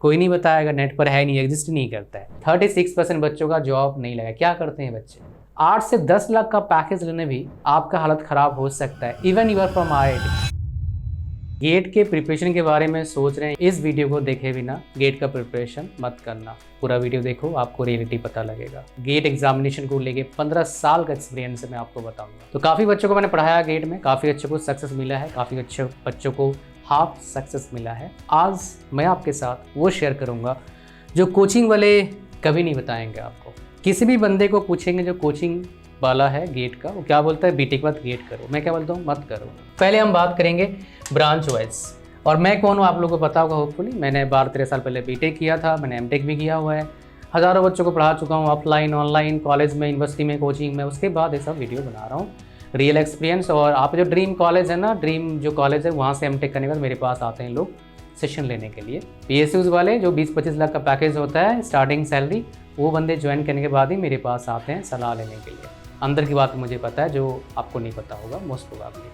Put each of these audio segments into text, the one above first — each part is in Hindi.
कोई नहीं बताएगा, नेट पर है नहीं, एग्जिस्ट नहीं करता है। 36% बच्चों का जॉब नहीं लगा। क्या करते हैं बच्चे? 8 से 10 लाख का पैकेज लेने भी आपका हालत खराब हो सकता है, even you are from IIT। GATE के प्रिपरेशन के बारे में सोच रहे हैं, इस वीडियो को देखे बिना गेट का प्रिपरेशन मत करना। पूरा वीडियो देखो, आपको रियलिटी पता लगेगा। गेट एग्जामिनेशन को लेके 15 साल का एक्सपीरियंस है, मैं आपको बताऊंगा। तो काफ़ी बच्चों को मैंने पढ़ाया गेट में, काफ़ी अच्छों को सक्सेस मिला है, काफ़ी अच्छे बच्चों को हाफ सक्सेस मिला है। आज मैं आपके साथ वो शेयर करूँगा जो कोचिंग वाले कभी नहीं बताएंगे आपको। किसी भी बंदे को पूछेंगे जो कोचिंग वाला है गेट का, वो क्या बोलता है? बीटेक के बाद गेट करो। मैं क्या बोलता हूँ? मत करो। पहले हम बात करेंगे ब्रांच वाइज। और मैं कौन हूँ आप लोगों को पता होगा होपफुली। मैंने 12-13 साल पहले बीटेक किया था, मैंने एमटेक भी किया हुआ है, हज़ारों बच्चों को पढ़ा चुका हूँ, ऑफलाइन ऑनलाइन, कॉलेज में, यूनिवर्सिटी में, कोचिंग में। उसके बाद ये सब वीडियो बना रहा हूँ, रियल एक्सपीरियंस। और आप जो ड्रीम कॉलेज है ना, ड्रीम जो कॉलेज है, वहाँ से एमटेक करने के बाद मेरे पास आते हैं लोग सेशन लेने के लिए। PSUs वाले जो 20-25 लाख का पैकेज होता है स्टार्टिंग सैलरी, वो बंदे ज्वाइन करने के बाद ही मेरे पास आते हैं सलाह लेने के लिए। अंदर की बात मुझे पता है जो आपको नहीं पता होगा मोस्ट प्रोबेबली,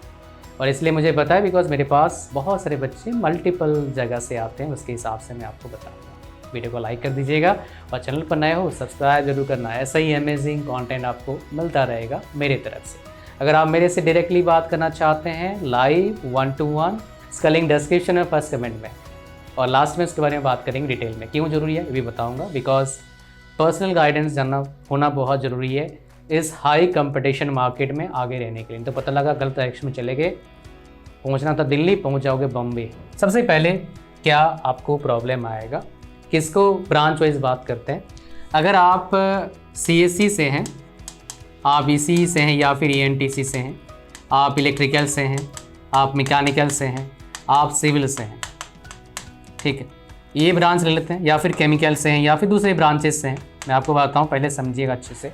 और इसलिए मुझे पता है बिकॉज मेरे पास बहुत सारे बच्चे मल्टीपल जगह से आते हैं। उसके हिसाब से मैं आपको बताऊंगा। वीडियो को लाइक कर दीजिएगा और चैनल पर नए हो सब्सक्राइब जरूर करना है। ऐसा ही अमेजिंग कंटेंट आपको मिलता रहेगा मेरे तरफ से। अगर आप मेरे से डायरेक्टली बात करना चाहते हैं लाइव 1-to-1, इसका लिंक डिस्क्रिप्शन में फर्स्ट कमेंट में, और लास्ट में इसके बारे में बात करेंगे डिटेल में। क्यों ज़रूरी है ये भी बताऊँगा, बिकॉज पर्सनल गाइडेंस जानना होना बहुत ज़रूरी है इस हाई कंपटीशन मार्केट में आगे रहने के लिए। तो पता लगा गलत डायरेक्शन में चले गए, पहुंचना था दिल्ली, पहुंच जाओगे बॉम्बे। सबसे पहले क्या आपको प्रॉब्लम आएगा, किसको ब्रांच वाइज बात करते हैं। अगर आप CSC से हैं, आप ECE से हैं, या फिर ENTC से हैं, आप इलेक्ट्रिकल से हैं, आप मैकेनिकल से हैं, आप सिविल से हैं, ठीक है, ये ब्रांच ले लेते हैं। या फिर केमिकल से हैं, या फिर दूसरे ब्रांचेस से हैं। मैं आपको बताता हूँ, पहले समझिएगा अच्छे से।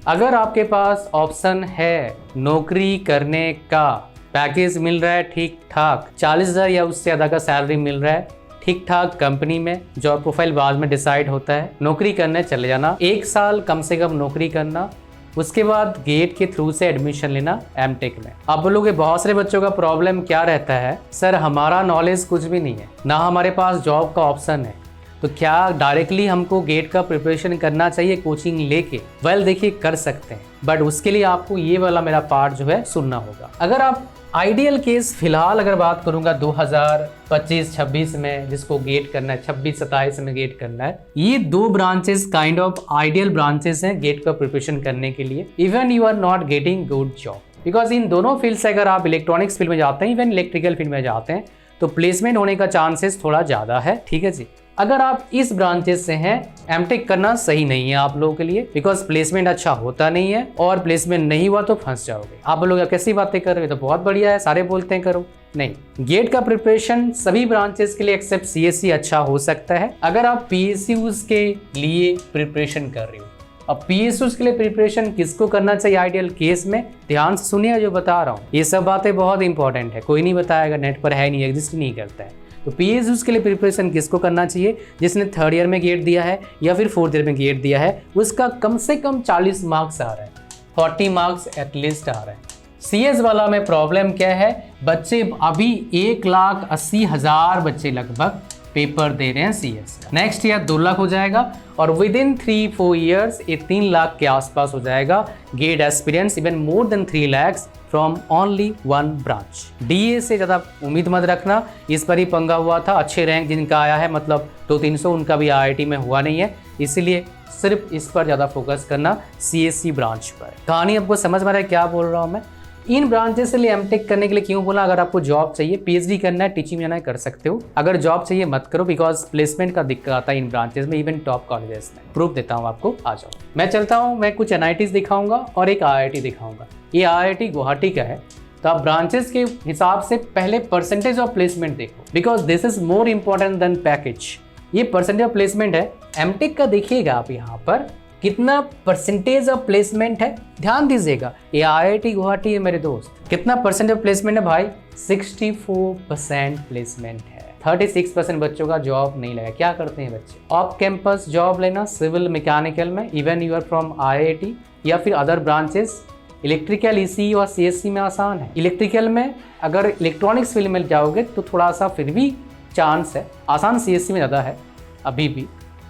अगर आपके पास ऑप्शन है नौकरी करने का, पैकेज मिल रहा है ठीक ठाक, 40,000 या उससे ज़्यादा का सैलरी मिल रहा है ठीक ठाक कंपनी में, जॉब प्रोफाइल बाद में डिसाइड होता है, नौकरी करने चले जाना, 1 साल कम से कम नौकरी करना, उसके बाद गेट के थ्रू से एडमिशन लेना एमटेक में। आप बोलोगे बहुत सारे बच्चों का प्रॉब्लम क्या रहता है, सर हमारा नॉलेज कुछ भी नहीं है, ना हमारे पास जॉब का ऑप्शन है, तो क्या डायरेक्टली हमको गेट का प्रिपरेशन करना चाहिए कोचिंग लेके? वेल देखिए, कर सकते हैं, बट उसके लिए आपको ये वाला मेरा पार्ट जो है सुनना होगा। अगर आप आइडियल केस फिलहाल अगर बात करूंगा 2025-26 में जिसको गेट करना है, 26-27 में गेट करना है, ये 2 branches kind of ideal branches हैं गेट का प्रिपरेशन करने के लिए। Even you are not getting good job, because इन दोनों फील्ड से अगर आप इलेक्ट्रॉनिक्स फील्ड में जाते हैं, इवन इलेक्ट्रिकल फील्ड में जाते हैं, तो प्लेसमेंट होने का चांसेस थोड़ा ज़्यादा है, ठीक है जी। अगर आप इस ब्रांचेस से हैं, एमटेक करना सही नहीं है आप लोगों के लिए, बिकॉज प्लेसमेंट अच्छा होता नहीं है, और प्लेसमेंट नहीं हुआ तो फंस जाओगे। आप बोलोगे कैसी बातें कर रहे हो, तो बहुत बढ़िया है, सारे बोलते हैं करो। नहीं, गेट का प्रिपरेशन सभी ब्रांचेस के लिए एक्सेप्ट CSC अच्छा हो सकता है अगर आप PSUs के लिए प्रिपरेशन कर रहे हो। अब PSUs के लिए प्रिपरेशन किसको करना चाहिए आइडियल केस में, ध्यान से सुनिए जो बता रहा हूँ, ये सब बातें बहुत इंपॉर्टेंट है, कोई नहीं बताएगा, नेट पर है नहीं, एग्जिस्ट नहीं करता है। तो PSUs के लिए प्रिपरेशन किसको करना चाहिए? जिसने 3rd ईयर में गेट दिया है या फिर 4th ईयर में गेट दिया है, उसका कम से कम 40 मार्क्स आ रहा है, 40 मार्क्स एटलीस्ट आ रहा है। CS वाला में प्रॉब्लम क्या है, बच्चे अभी 1,80,000 बच्चे लगभग पेपर दे रहे हैं CS का। नेक्स्ट ईयर 2 लाख हो जाएगा, और विद इन 3-4 ईयर्स ये 3 लाख के आसपास हो जाएगा gate experience, even more than 3 lakhs from only 1 branch. DA से ज़्यादा उम्मीद मत रखना, इस पर ही पंगा हुआ था। अच्छे रैंक जिनका आया है, मतलब 200-300, उनका भी IIT में हुआ नहीं है, इसीलिए सिर्फ इस पर ज़्यादा फोकस करना, CSC ब्रांच पर। कहानी आपको समझ में आ रहा है क्या बोल रहा हूँ मैं? इन ब्रांचेस से लिए एमटेक करने के लिए क्यों बोला? अगर आपको जॉब चाहिए, PhD करना है, टीचिंग जाना है, कर सकते हो। अगर जॉब चाहिए मत करो, बिकॉज प्लेसमेंट का दिक्कत आता है इन ब्रांचेस में, इवन टॉप कॉलेजेस में। प्रूफ देता हूँ आपको, आ जाओ। मैं चलता हूँ, मैं कुछ NITs दिखाऊंगा और एक IIT दिखाऊंगा। ये IIT गुवाहाटी का है, तो आप ब्रांचेस के हिसाब से पहले परसेंटेज ऑफ प्लेसमेंट देखो, because this is more important than package. ये परसेंटेज ऑफ प्लेसमेंट है। एमटेक का देखिएगा आप यहाँ पर कितना परसेंटेज ऑफ प्लेसमेंट है, ध्यान दीजिएगा। ये IIT गुवाहाटी है मेरे दोस्त, कितना परसेंट ऑफ प्लेसमेंट है भाई? 64% प्लेसमेंट है। 36% बच्चों का जॉब नहीं लगा। क्या करते हैं बच्चे? ऑफ कैंपस जॉब लेना, सिविल मैकेनिकल में, even you are from IIT या फिर अदर ब्रांचेस। इलेक्ट्रिकल ECE और CSC में आसान है। इलेक्ट्रिकल में अगर इलेक्ट्रॉनिक्स फील्ड में जाओगे तो थोड़ा सा फिर भी चांस है, आसान CSC में ज़्यादा है अभी भी,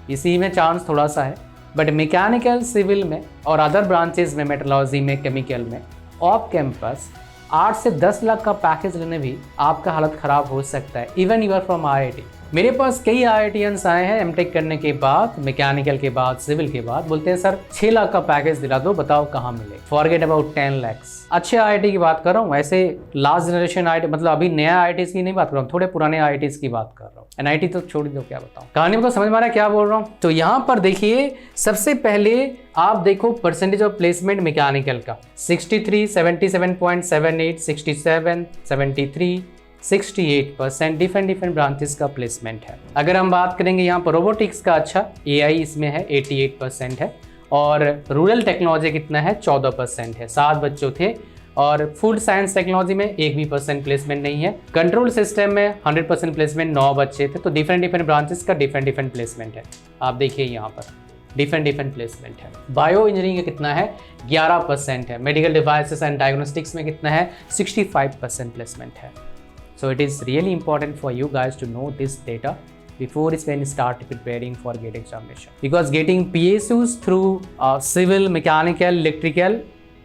इसी में चांस थोड़ा सा है, बट मैकेनिकल, सिविल में और अदर ब्रांचेज में, मेट्रोलॉजी में, केमिकल में ऑफ कैंपस 8 से 10 लाख का पैकेज लेने भी आपका हालत ख़राब हो सकता है। Even you are from IIT। मेरे पास कई IITians आए हैं MTech करने के बाद, मैकेनिकल के बाद, सिविल के बाद, बोलते हैं सर 6 लाख का पैकेज दिला दो, बताओ कहाँ मिले। Forget about 10 lakhs। अच्छे IIT की बात कर रहा हूँ, ऐसे लास्ट जनरेशन IIT, मतलब अभी नया IITs की नहीं बात कर रहा हूँ, थोड़े पुराने IITs की बात कर रहा हूँ। NIT तो छोड़ दो, क्या बताऊँ, कहानी को समझ में आ रहा है क्या बोल रहा हूँ। तो यहाँ पर देखिए, सबसे पहले आप देखो परसेंटेज ऑफ प्लेसमेंट मैकेनिकल का 63, 77.78, 67, 73, 68% डिफरेंट ब्रांचेस का प्लेसमेंट है। अगर हम बात करेंगे यहाँ पर रोबोटिक्स का, अच्छा AI इसमें है 88% है, और रूरल टेक्नोलॉजी कितना है 14% है, 7 बच्चों थे, और फूड साइंस टेक्नोलॉजी में 1 भी % प्लेसमेंट नहीं है। कंट्रोल सिस्टम में 100% प्लेसमेंट 9 बच्चे थे। तो डिफरेंट ब्रांचेस का डिफरेंट प्लेसमेंट है। आप देखिए यहाँ पर डिफरेंट प्लेसमेंट है। बायो इंजीनियरिंग का कितना है 11% है। मेडिकल डिवाइसेस एंड डायग्नोस्टिक्स में कितना है 65% प्लेसमेंट है। So it is really important for you guys to know this data before it's when you start preparing for GATE examination. Because getting PSUs through civil, mechanical, electrical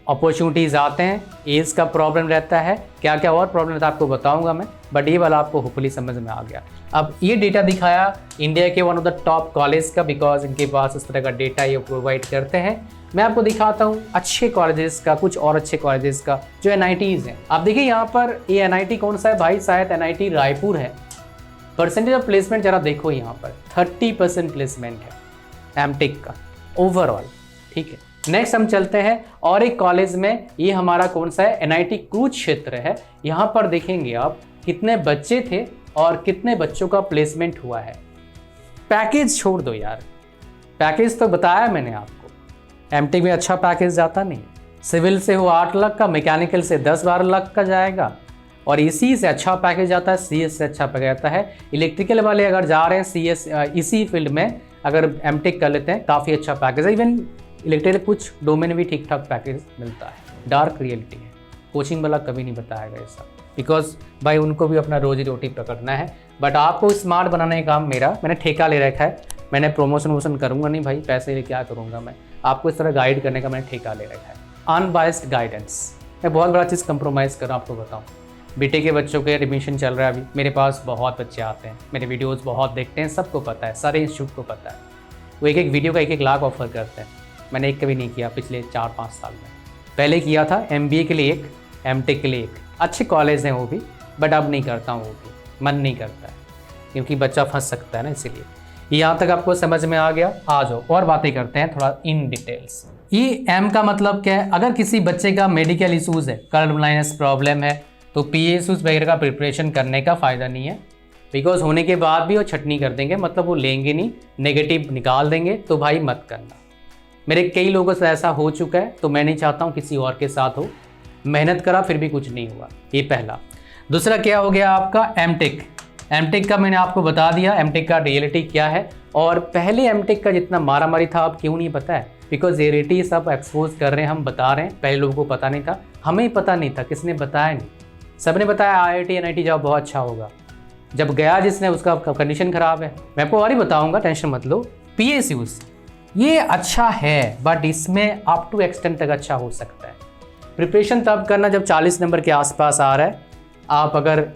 opportunities आते हैं, एज का प्रॉब्लम रहता है, क्या क्या और प्रॉब्लम रहता है आपको बताऊंगा मैं, बट ये वाला आपको होपफुली समझ में आ गया। अब ये डेटा दिखाया इंडिया के one of the top college का, बिकॉज इनके पास इस तरह का डेटा ये प्रोवाइड करते हैं। मैं आपको दिखाता हूँ अच्छे कॉलेजेस का, कुछ और अच्छे कॉलेजेस का जो NITs हैं। आप देखिए यहाँ पर ये NIT कौन सा है भाई, शायद NIT रायपुर है। परसेंटेज ऑफ प्लेसमेंट जरा देखो यहाँ पर 30% प्लेसमेंट है MTech का ओवरऑल, ठीक है। नेक्स्ट हम चलते हैं और एक कॉलेज में, ये हमारा कौन सा है NIT कुरुक्षेत्र है। यहाँ पर देखेंगे आप कितने बच्चे थे और कितने बच्चों का प्लेसमेंट हुआ है। पैकेज छोड़ दो यार, पैकेज तो बताया मैंने आपको, MTech में अच्छा पैकेज जाता नहीं। सिविल से हो 8 लाख का, मैकेनिकल से 10-12 लाख का जाएगा, और इसी से अच्छा पैकेज जाता है, CS से अच्छा पैकेज जाता है। इलेक्ट्रिकल वाले अगर जा रहे हैं CS इसी फील्ड में, अगर MTech कर लेते हैं काफ़ी अच्छा पैकेज है। इवन इलेक्ट्रिकल कुछ डोमेन भी ठीक ठाक पैकेज मिलता है। डार्क रियलिटी है, कोचिंग वाला कभी नहीं बताएगा ये सब, बिकॉज भाई उनको भी अपना रोजी रोटी पकड़ना है। बट आपको स्मार्ट बनाने का काम मेरा, मैंने ठेका ले रखा है। मैंने प्रमोशन वोशन करूँगा नहीं भाई, पैसे ले क्या करूँगा मैं, आपको इस तरह गाइड करने का मैंने ठेका ले रखा है। अनबायस्ड गाइडेंस, मैं बहुत बड़ा चीज़ कंप्रोमाइज़ कर रहा हूँ आपको बताऊँ। BTech के बच्चों के एडमिशन चल रहा है अभी, मेरे पास बहुत बच्चे आते हैं, मेरे वीडियोज़ बहुत देखते हैं, सबको पता है, सारे इंस्टीट्यूट को पता है। वो एक वीडियो का 1 लाख ऑफर करते हैं। मैंने एक कभी नहीं किया पिछले 4-5 साल में। पहले किया था MBA के लिए 1, MTech के लिए 1, अच्छे कॉलेज हैं वो भी, बट अब नहीं करता हूँ, वो भी मन नहीं करता है क्योंकि बच्चा फंस सकता है ना, इसीलिए। यहाँ तक आपको समझ में आ गया। आ जाओ और बातें करते हैं थोड़ा इन डिटेल्स। ये M का मतलब क्या है, अगर किसी बच्चे का मेडिकल इशूज़ है, कर्व ब्लाइंडनेस प्रॉब्लम है, तो PSUs वगैरह का प्रिपरेशन करने का फ़ायदा नहीं है, बिकॉज होने के बाद भी वो छटनी कर देंगे, मतलब वो लेंगे नहीं, नेगेटिव निकाल देंगे। तो भाई मत करना, मेरे कई लोगों से ऐसा हो चुका है, तो मैं नहीं चाहता हूँ किसी और के साथ हो। मेहनत करा फिर भी कुछ नहीं हुआ, ये पहला। दूसरा क्या हो गया आपका MTech का मैंने आपको बता दिया MTech का रियलिटी क्या है। और पहले MTech का जितना मारा मारी था अब क्यों नहीं पता है, बिकॉज रियलिटी सब एक्सपोज कर रहे हैं, हम बता रहे हैं। पहले लोगों को पता नहीं था, हमें ही पता नहीं था, किसने बताया नहीं, सबने बताया IIT NIT जाओ बहुत अच्छा होगा। जब गया जिसने उसका कंडीशन ख़राब है। मैं आपको और ही बताऊँगा, टेंशन मत लो। PSUs ये अच्छा है, बट इसमें अप टू एक्सटेंट तक अच्छा हो सकता है। प्रिपरेशन तब करना जब 40 नंबर के आसपास आ रहा है। आप अगर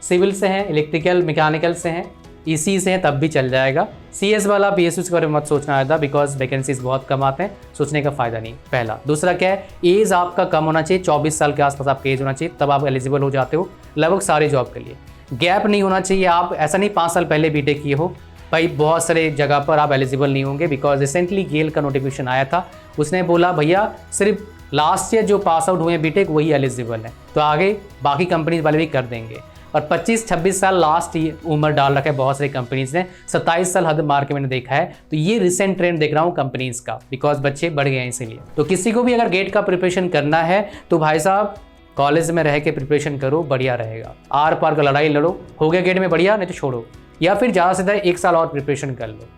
सिविल से हैं, इलेक्ट्रिकल मैकेनिकल से हैं, EC से हैं, तब भी चल जाएगा। CS वाला PSUs के बारे में मत सोचना आया था, बिकॉज वैकेंसीज बहुत कम आते हैं, सोचने का फ़ायदा नहीं। पहला। दूसरा क्या है, एज आपका कम होना चाहिए, 24 साल के आसपास आपका एज होना चाहिए, तब आप एलिजिबल हो जाते हो लगभग सारे जॉब के लिए। गैप नहीं होना चाहिए, आप ऐसा नहीं 5 साल पहले BTech किए हो, भाई बहुत सारे जगह पर आप एलिजिबल नहीं होंगे। बिकॉज रिसेंटली गेल का नोटिफिकेशन आया था, उसने बोला भैया सिर्फ लास्ट ईयर जो पास आउट हुए हैं BTech वही एलिजिबल है, तो आगे बाकी कंपनीज वाले भी कर देंगे। और 25-26 साल लास्ट उम्र डाल रखा है बहुत सारी कंपनीज ने, 27 साल हद मार के मैंने देखा है। तो ये रिसेंट ट्रेंड देख रहा हूँ कंपनीज का, बिकॉज बच्चे बढ़ गए हैं इसीलिए। तो किसी को भी अगर गेट का प्रिपरेशन करना है तो भाई साहब कॉलेज में रह के प्रिपरेशन करो, बढ़िया रहेगा। आर पार का लड़ाई लड़ो, हो गया गेट में बढ़िया, नहीं तो छोड़ो, या फिर ज़्यादा से ज़्यादा 1 साल और प्रिपरेशन कर लो।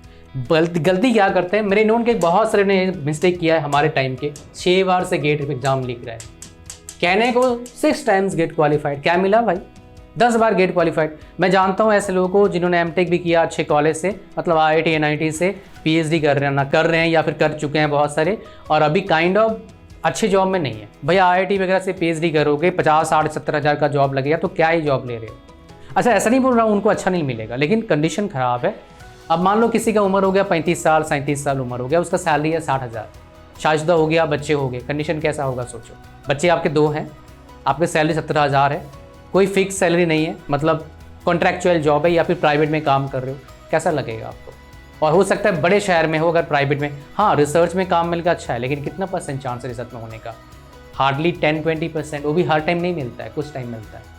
गलती क्या करते हैं, मेरे नोन के बहुत सारे ने मिस्टेक किया है हमारे टाइम के, 6 बार से गेट एग्जाम लिख रहे हैं, कहने को 6 टाइम्स गेट क्वालिफाइड, क्या मिला भाई, 10 बार गेट क्वालिफाइड। मैं जानता हूँ ऐसे लोगों को जिन्होंने एमटेक भी किया अच्छे कॉलेज से, मतलब IIT NIT से PhD कर रहे हैं या फिर कर चुके हैं बहुत सारे, और अभी काइंड ऑफ अच्छे जॉब में नहीं है। भैया IIT वगैरह से PhD करोगे 50, 60, 70 हज़ार का जॉब लगेगा तो क्या ही जॉब ले रहे हो। अच्छा, ऐसा नहीं बोल रहा हूँ उनको अच्छा नहीं मिलेगा, लेकिन कंडीशन ख़राब है। अब मान लो किसी का उम्र हो गया 35 साल, 37 साल उम्र हो गया, उसका सैलरी है 60 हज़ार, शादीशुदा हो गया, बच्चे हो गए, कंडीशन कैसा होगा सोचो। बच्चे आपके 2 हैं, आपकी सैलरी 17 हज़ार है, कोई फिक्स सैलरी नहीं है, मतलब कॉन्ट्रैक्चुअल जॉब है या फिर प्राइवेट में काम कर रहे हो, कैसा लगेगा आपको। और हो सकता है बड़े शहर में हो, अगर प्राइवेट में, हाँ रिसर्च में काम मिलेगा अच्छा है, लेकिन कितना % चांस है रिसर्च में होने का? हार्डली 10-20%, वो भी हर टाइम नहीं मिलता है, कुछ टाइम मिलता है।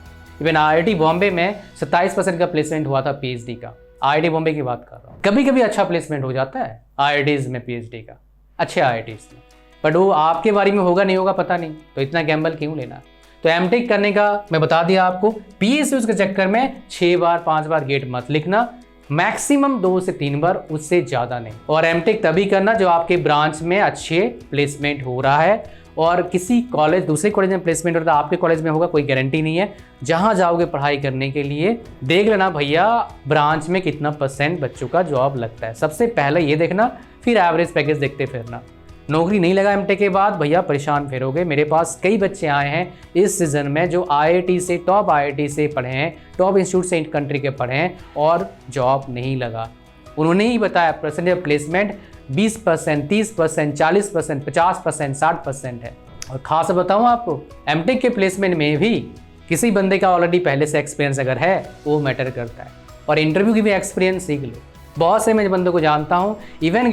इवन IIT बॉम्बे में 27% का प्लेसमेंट हुआ था PhD का, IIT बॉम्बे की बात कर रहा हूँ। कभी कभी अच्छा प्लेसमेंट हो जाता है IITs में PhD का, अच्छे IITs में, बट वो आपके बारे में होगा नहीं होगा पता नहीं, तो इतना गैम्बल क्यों लेना। तो एमटेक करने का मैं बता दिया आपको, PSUs के चक्कर में 6 बार 5 बार गेट मत लिखना, मैक्सिमम 2 से 3 बार, उससे ज़्यादा नहीं। और एमटेक तभी करना जो आपके ब्रांच में अच्छे प्लेसमेंट हो रहा है, और किसी कॉलेज दूसरे कॉलेज में प्लेसमेंट होता है, आपके कॉलेज में होगा कोई गारंटी नहीं है। जहाँ जाओगे पढ़ाई करने के लिए देख लेना भैया ब्रांच में कितना % बच्चों का जॉब लगता है, सबसे पहले ये देखना, फिर एवरेज पैकेज देखते फिरना। नौकरी नहीं लगा एमटेक के बाद भैया परेशान फिरोगे। मेरे पास कई बच्चे आए हैं इस सीज़न में जो IIT से, टॉप IIT से पढ़े हैं, टॉप इंस्टीट्यूट से कंट्री के पढ़े हैं और जॉब नहीं लगा। उन्होंने ही बताया परसेंटेज प्लेसमेंट 20%, 30%, 40%, 50%, 60% है। और खास बताऊँ आपको, एमटेक के प्लेसमेंट में भी किसी बंदे का ऑलरेडी पहले से एक्सपीरियंस अगर है वो मैटर करता है, और इंटरव्यू की भी एक्सपीरियंस सीख लो। बहुत से मैं बंदों को जानता हूँ, even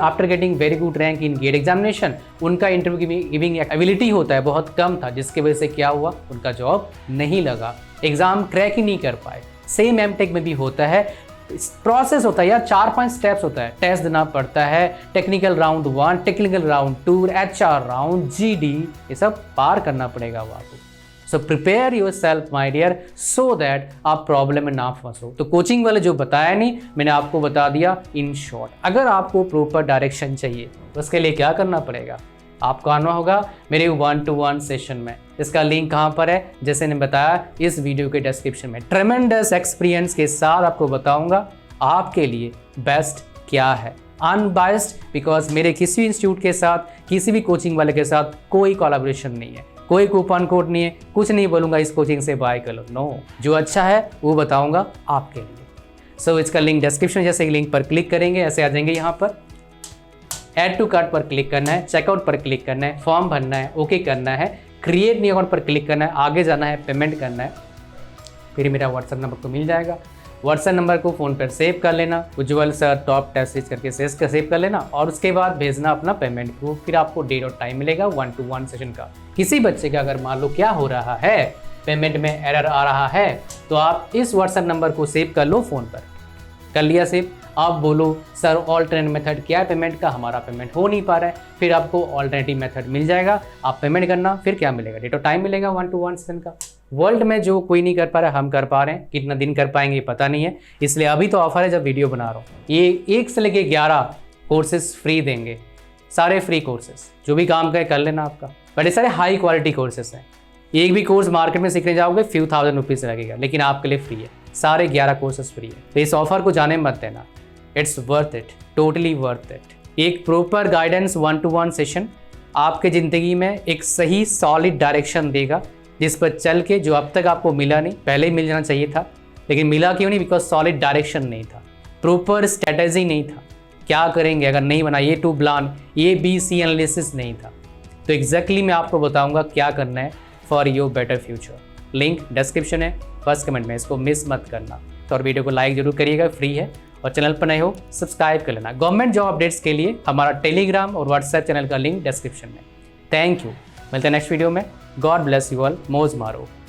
after getting very good rank in GATE examination, उनका इंटरव्यू गिविंग एबिलिटी होता है बहुत कम था, जिसकी वजह से क्या हुआ, उनका जॉब नहीं लगा, एग्जाम क्रैक ही नहीं कर पाए। सेम एमटेक में भी होता है, प्रोसेस होता है यार, 4-5 स्टेप्स होता है। टेस्ट देना पड़ता है, technical round 1, technical round 2, HR round, GD, ये सब पार करना पड़ेगा वो आपको। So prepare yourself my dear, so that आप प्रॉब्लम में ना फंसो। तो कोचिंग वाले जो बताया नहीं, मैंने आपको बता दिया इन शॉर्ट। अगर आपको प्रॉपर डायरेक्शन चाहिए तो उसके लिए क्या करना पड़ेगा, आपको आना होगा मेरे 1-to-1 सेशन में। इसका लिंक कहाँ पर है, जैसे मैंने बताया इस वीडियो के डिस्क्रिप्शन में। ट्रेमेंडस एक्सपीरियंस के साथ आपको बताऊंगा आपके लिए बेस्ट क्या है, अनबायस्ड, बिकॉज मेरे किसी इंस्टीट्यूट के साथ, किसी भी कोचिंग वाले के साथ कोई कोलैबोरेशन नहीं है, कोई कूपन कोड नहीं है, कुछ नहीं बोलूँगा इस कोचिंग से बाय कर लो, नो। जो अच्छा है वो बताऊँगा आपके लिए। सो इसका लिंक डिस्क्रिप्शन, जैसे लिंक पर क्लिक करेंगे ऐसे आ जाएंगे, यहाँ पर ऐड टू कार्ट पर क्लिक करना है, चेकआउट पर क्लिक करना है, फॉर्म भरना है, ओके करना है, क्रिएट न्यू अकाउंट पर क्लिक करना है, आगे जाना है, पेमेंट करना है, फिर मेरा व्हाट्सएप नंबर तो मिल जाएगा। व्हाट्सएप नंबर को फ़ोन पर सेव कर लेना, उज्ज्वल सर टॉप टेस्ट सीरीज करके सेव कर लेना, और उसके बाद भेजना अपना पेमेंट प्रूफ। फिर आपको डेट और टाइम मिलेगा 1-to-1 सेशन का। किसी बच्चे का अगर मान लो क्या हो रहा है, पेमेंट में एरर आ रहा है, तो आप इस व्हाट्सएप नंबर को सेव कर लो फ़ोन पर। कर लिया सेव, आप बोलो सर ऑल्टरनेट मेथड क्या है पेमेंट का, हमारा पेमेंट हो नहीं पा रहा है, फिर आपको ऑल्टरनेटिव मेथड मिल जाएगा, आप पेमेंट करना, फिर क्या मिलेगा, डेट और टाइम मिलेगा 1-to-1 सेशन का। वर्ल्ड में जो कोई नहीं कर पा रहा है हम कर पा रहे हैं, कितना दिन कर पाएंगे पता नहीं है, इसलिए अभी तो ऑफर है जब वीडियो बना रहा हूँ। ये 1 से लेके 11 कोर्सेज फ्री देंगे, सारे फ्री कोर्सेज, जो भी काम कर लेना आपका। बड़े सारे हाई क्वालिटी कोर्सेज हैं, एक भी कोर्स मार्केट में सीखने जाओगे फ्यू थाउजेंड रुपीज़ लगेगा, लेकिन आपके लिए फ्री है, सारे 11 कोर्सेज फ्री है। तो इस ऑफर को जाने मत देना, it's worth it, totally worth it. एक प्रॉपर गाइडेंस 1-to-1 सेशन आपके ज़िंदगी में एक सही सॉलिड डायरेक्शन देगा, जिस पर चल के जो अब तक आपको मिला नहीं, पहले ही मिल जाना चाहिए था, लेकिन मिला क्यों नहीं, बिकॉज सॉलिड डायरेक्शन नहीं था, प्रॉपर स्ट्रेटेजी नहीं था, क्या करेंगे अगर नहीं बना, ये टू प्लान, ABC एनालिसिस नहीं था। तो एग्जैक्टली मैं आपको बताऊंगा क्या करना है for your better future. Link description है, फर्स्ट कमेंट में, इसको मिस मत करना। तो और वीडियो को लाइक जरूर करिएगा, फ्री है, और चैनल पर नए हो सब्सक्राइब कर लेना। गवर्नमेंट जॉब अपडेट्स के लिए हमारा टेलीग्राम और व्हाट्सएप चैनल का लिंक डिस्क्रिप्शन में। थैंक यू, मिलते हैं नेक्स्ट वीडियो में। गॉड ब्लेस यू ऑल, मौज मारो।